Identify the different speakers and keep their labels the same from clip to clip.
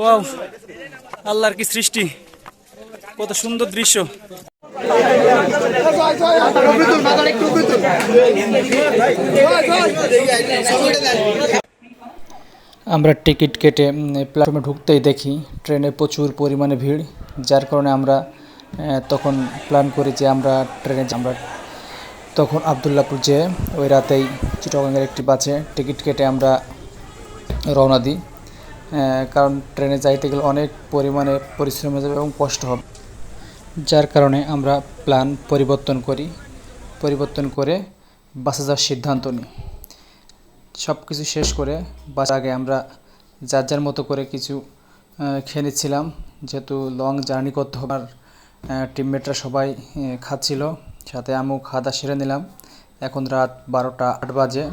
Speaker 1: Wow, আল্লাহর কি সৃষ্টি, কত সুন্দর দৃশ্য। আমরা টিকিট কেটে প্ল্যাটফর্মে ঢুকতেই দেখি ট্রেনে প্রচুর পরিমাণে ভিড়, যার কারণে আমরা তখন প্ল্যান করি যে আমরা তখন আবদুল্লাপুর যেয়ে ওই রাতেই চিটাগংয়ের একটি বাসে টিকিট কেটে আমরা রওনা দিই, কারণ ট্রেনে যাইতে গেলে অনেক পরিমাণে পরিশ্রম হয়ে যাবে এবং কষ্ট হবে। যার কারণে আমরা প্ল্যান পরিবর্তন করে বাসে যাওয়ার সিদ্ধান্ত নিই। সব কিছু শেষ করে বাস আগে আমরা যার মতো করে কিছু খেয়ে নিচ্ছিলাম, যেহেতু লং জার্নি করতে হবে। আর টিমমেটরা সবাই খাচ্ছিল, সাথে আমিও খাওয়া দাওয়া সেরে নিলাম। এখন রাত 12টা 8 বাজে।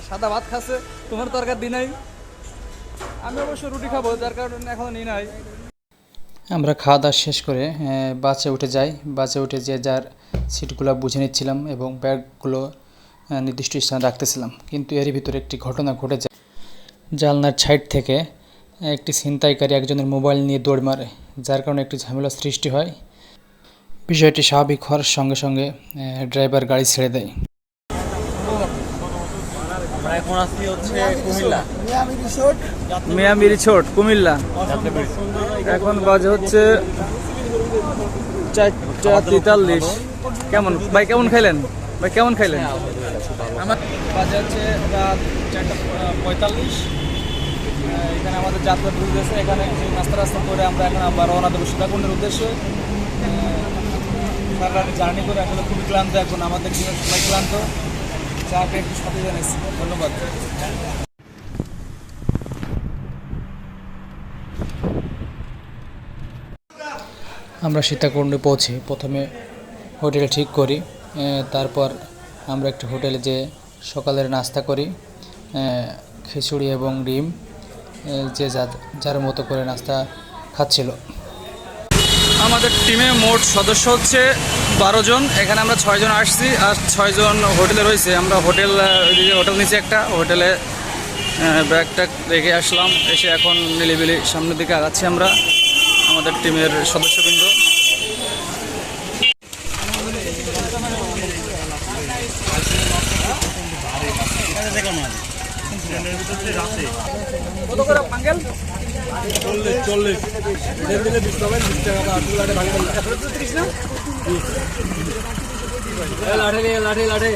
Speaker 2: সাদা ভাত খাচ্ছে, তোমার তরকারি দিই নাই। আমি অবশ্য রুটি খাবো, যার কারণে এখন নিই নাই।
Speaker 1: আমরা খাওয়া দাওয়া শেষ করে বাসে উঠে যাই। বাসে উঠে যে যার সিটগুলো বুঝে নিচ্ছিলাম এবং ব্যাগগুলো নির্দিষ্ট স্থানে রাখতেছিলাম। কিন্তু এরই ভিতরে একটি ঘটনা ঘটে যায়। জানলার সাইড থেকে একটি ছিনতাইকারী একজনের মোবাইল নিয়ে দৌড় মারে, যার কারণে একটি ঝামেলার সৃষ্টি হয়। বিষয়টি স্বাভাবিক হওয়ার সঙ্গে সঙ্গে ড্রাইভার গাড়ি ছেড়ে দেয়।
Speaker 2: এখন আসছি হচ্ছে কুমিল্লা, মিয়ামি রিসোর্ট কুমিল্লা। এখন বাজে হচ্ছে 4:43। কেমন ভাই, কেমন খাইলেন ভাই, কেমন খাইলেন? আমার বাজে হচ্ছে রাত 4:45। এখানে আমাদের যাত্রা চলতেছে। এখানে নাস্তা করে আমরা এখন আবার রওনা দেবো সীতাকুণ্ডের উদ্দেশ্যে। সারা জার্নি করে আসলে খুবই ক্লান্ত, এখন আমাদের জীবন সবাই ক্লান্ত। চাকে একটু সাথে জানাইছি, ধন্যবাদ।
Speaker 1: আমরা সীতাকুণ্ডে পৌঁছে প্রথমে হোটেল ঠিক করি, তারপর আমরা একটি হোটেলে যে সকালের নাস্তা করি, খিচুড়ি এবং ডিম, যে যার মতো করে নাস্তা খাচ্ছিল।
Speaker 2: আমাদের টিমে মোট সদস্য হচ্ছে 12 জন। এখানে আমরা 6 জন আসছি আর 6 জন হোটেলে রয়েছে। আমরা হোটেল নিচে একটা হোটেলে ব্যাগটা রেখে আসলাম। এসে এখন নিলিবিলি সামনের দিকে আগাচ্ছি আমরা, আমাদের টিমের সদস্যবৃন্দ। কত করে পাঙ্গেল? 40 দিলে 20 টাকা 20 টাকা ভাঙে 30 না? লাঠে